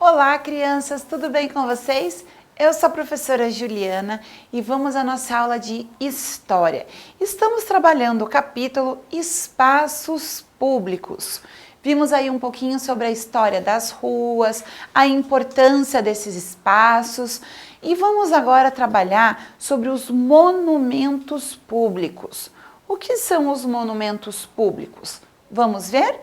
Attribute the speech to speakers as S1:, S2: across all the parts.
S1: Olá, crianças, tudo bem com vocês? Eu sou a professora Juliana e vamos à nossa aula de História. Estamos trabalhando o capítulo Espaços Públicos. Vimos aí um pouquinho sobre a história das ruas, a importância desses espaços e vamos agora trabalhar sobre os monumentos públicos. O que são os monumentos públicos? Vamos ver?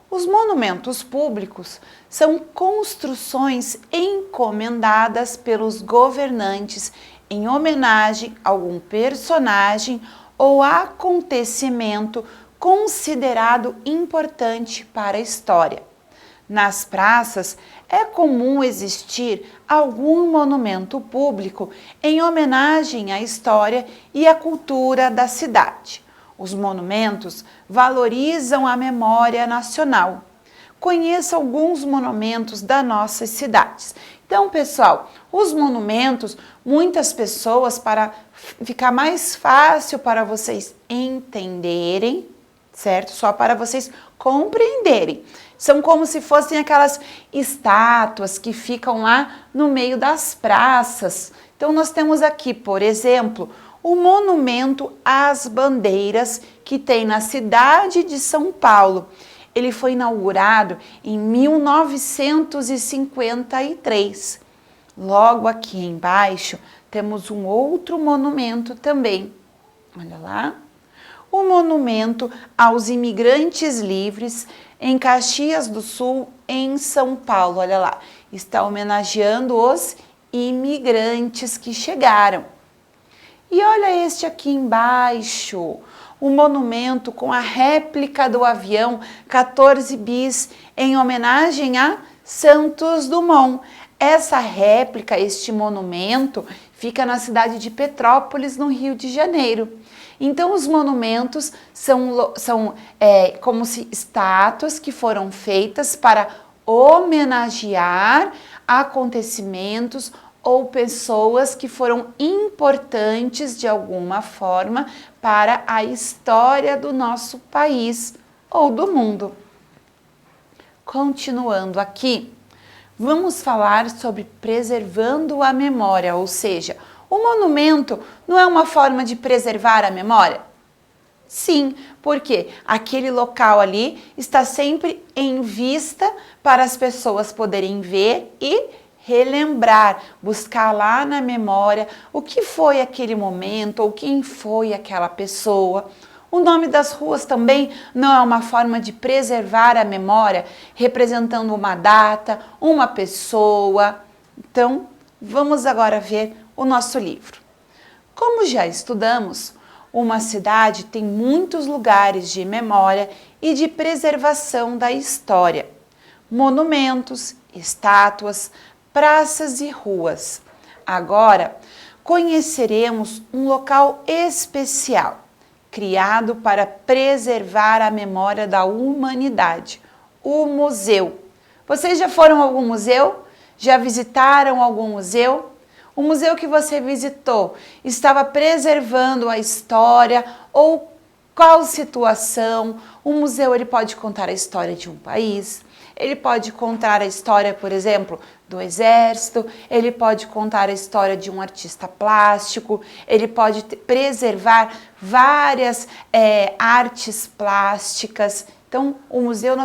S1: Os monumentos públicos são construções encomendadas pelos governantes em homenagem a algum personagem ou acontecimento considerado importante para a história. Nas praças, é comum existir algum monumento público em homenagem à história e à cultura da cidade. Os monumentos valorizam a memória nacional. Conheça alguns monumentos das nossas cidades. Então, pessoal, os monumentos, muitas pessoas, para ficar mais fácil para vocês entenderem, certo? Só para vocês compreenderem. São como se fossem aquelas estátuas que ficam lá no meio das praças. Então, nós temos aqui, por exemplo, o monumento às bandeiras que tem na cidade de São Paulo. Ele foi inaugurado em 1953. Logo aqui embaixo temos um outro monumento também. Olha lá. O monumento aos imigrantes livres em Caxias do Sul, em São Paulo. Olha lá, está homenageando os imigrantes que chegaram. E olha este aqui embaixo, o monumento com a réplica do avião 14 bis em homenagem a Santos Dumont. Essa réplica, este monumento, fica na cidade de Petrópolis, no Rio de Janeiro. Então, os monumentos são como se estátuas que foram feitas para homenagear acontecimentos ou pessoas que foram importantes de alguma forma para a história do nosso país ou do mundo. Continuando aqui, vamos falar sobre preservando a memória, ou seja, o monumento não é uma forma de preservar a memória? Sim, porque aquele local ali está sempre em vista para as pessoas poderem ver e relembrar, buscar lá na memória o que foi aquele momento ou quem foi aquela pessoa. O nome das ruas também não é uma forma de preservar a memória, representando uma data, uma pessoa. Então, vamos agora ver o nosso livro. Como já estudamos, uma cidade tem muitos lugares de memória e de preservação da história. Monumentos, estátuas, praças e ruas. Agora, conheceremos um local especial, criado para preservar a memória da humanidade, o museu. Vocês já foram a algum museu? Já visitaram algum museu? O museu que você visitou estava preservando a história ou qual situação? O museu ele pode contar a história de um país, ele pode contar a história, por exemplo, do exército, ele pode contar a história de um artista plástico, ele pode preservar várias artes plásticas. Então, o museu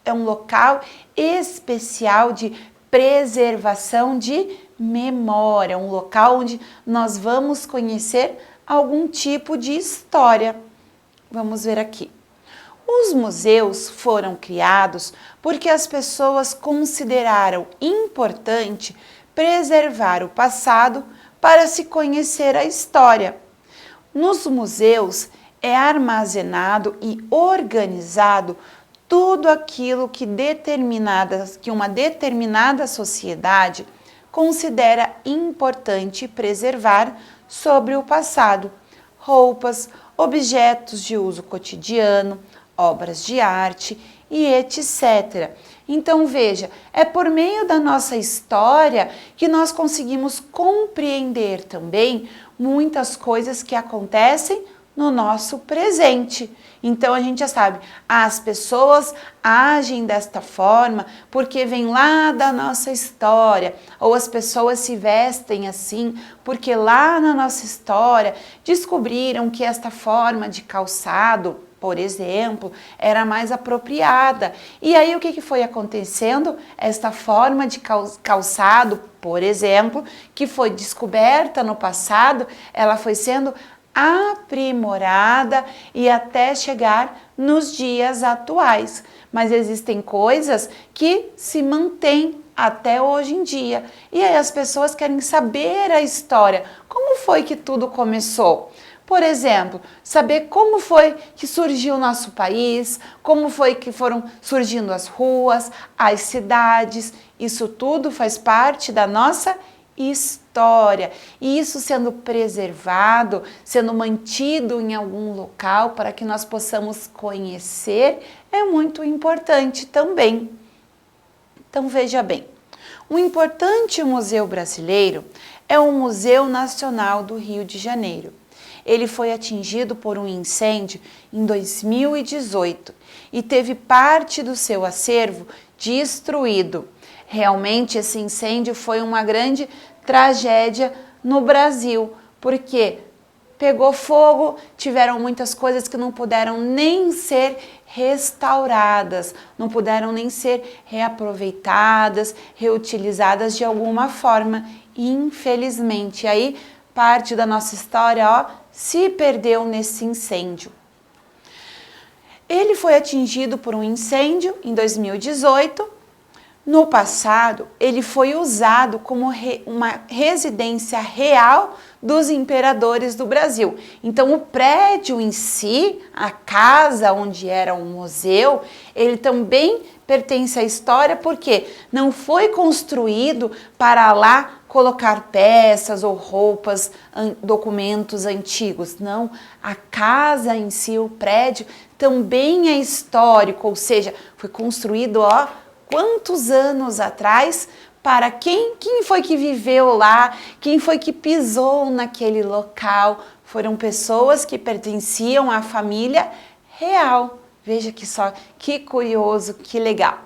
S1: é um local especial de preservação de memória, um local onde nós vamos conhecer algum tipo de história. Vamos ver aqui. Os museus foram criados porque as pessoas consideraram importante preservar o passado para se conhecer a história. Nos museus é armazenado e organizado tudo aquilo que uma determinada sociedade considera importante preservar sobre o passado. Roupas, objetos de uso cotidiano, obras de arte e etc. Então, veja, é por meio da nossa história que nós conseguimos compreender também muitas coisas que acontecem no nosso presente. Então a gente já sabe, as pessoas agem desta forma porque vem lá da nossa história, ou as pessoas se vestem assim porque lá na nossa história descobriram que esta forma de calçado, por exemplo, era mais apropriada. E aí o que foi acontecendo? Esta forma de calçado, por exemplo, que foi descoberta no passado, ela foi sendo aprimorada e até chegar nos dias atuais. Mas existem coisas que se mantêm até hoje em dia. E aí as pessoas querem saber a história. Como foi que tudo começou? Por exemplo, saber como foi que surgiu o nosso país, como foi que foram surgindo as ruas, as cidades. Isso tudo faz parte da nossa história. E isso sendo preservado, sendo mantido em algum local para que nós possamos conhecer, é muito importante também. Então veja bem, um importante museu brasileiro é o Museu Nacional do Rio de Janeiro. Ele foi atingido por um incêndio em 2018 e teve parte do seu acervo destruído. Realmente esse incêndio foi uma grande tragédia no Brasil, porque pegou fogo, tiveram muitas coisas que não puderam nem ser restauradas, não puderam nem ser reaproveitadas, reutilizadas de alguma forma, infelizmente. Aí parte da nossa história, se perdeu nesse incêndio. Ele foi atingido por um incêndio em 2018. No passado, ele foi usado como uma residência real dos imperadores do Brasil. Então, o prédio em si, a casa onde era o museu, ele também pertence à história porque não foi construído para lá colocar peças ou roupas, documentos antigos. Não, a casa em si, o prédio, também é histórico, ou seja, foi construído, quantos anos atrás, para quem foi que viveu lá, quem foi que pisou naquele local. Foram pessoas que pertenciam à família real. Veja que só, que curioso, que legal.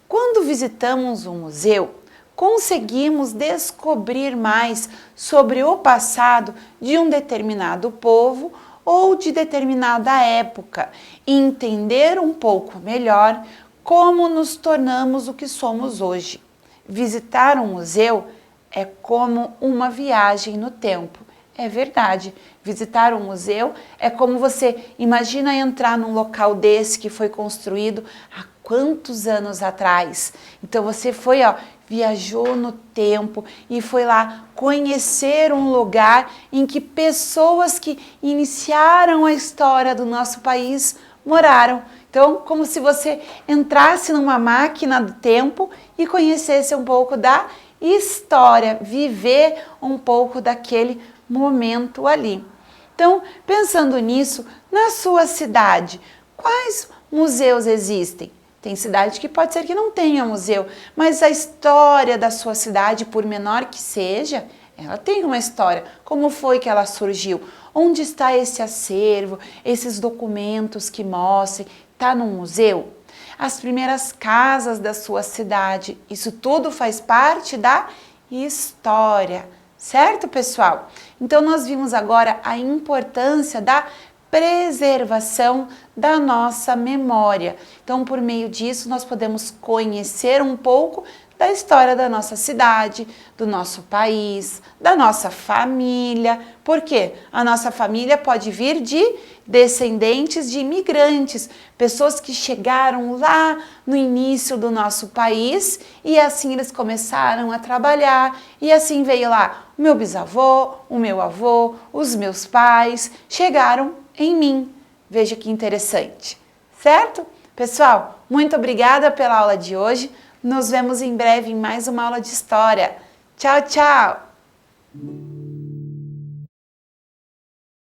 S1: Quando visitamos um museu, conseguimos descobrir mais sobre o passado de um determinado povo ou de determinada época e entender um pouco melhor como nos tornamos o que somos hoje. Visitar um museu é como uma viagem no tempo. É verdade, visitar um museu é como você imagina entrar num local desse que foi construído há quantos anos atrás. Então você foi, viajou no tempo e foi lá conhecer um lugar em que pessoas que iniciaram a história do nosso país moraram. Então, como se você entrasse numa máquina do tempo e conhecesse um pouco da história, viver um pouco daquele momento ali. Então, pensando nisso, na sua cidade, quais museus existem? Tem cidade que pode ser que não tenha museu, mas a história da sua cidade, por menor que seja, ela tem uma história. Como foi que ela surgiu? Onde está esse acervo, esses documentos que mostrem? Está num museu? As primeiras casas da sua cidade, isso tudo faz parte da história, certo, pessoal? Então, nós vimos agora a importância da preservação da nossa memória. Então, por meio disso, nós podemos conhecer um pouco da história da nossa cidade, do nosso país, da nossa família. Por quê? A nossa família pode vir de descendentes de imigrantes, pessoas que chegaram lá no início do nosso país e assim eles começaram a trabalhar e assim veio lá o meu bisavô, o meu avô, os meus pais, chegaram em mim. Veja que interessante, certo? Pessoal, muito obrigada pela aula de hoje. Nos vemos em breve em mais uma aula de história. Tchau, tchau!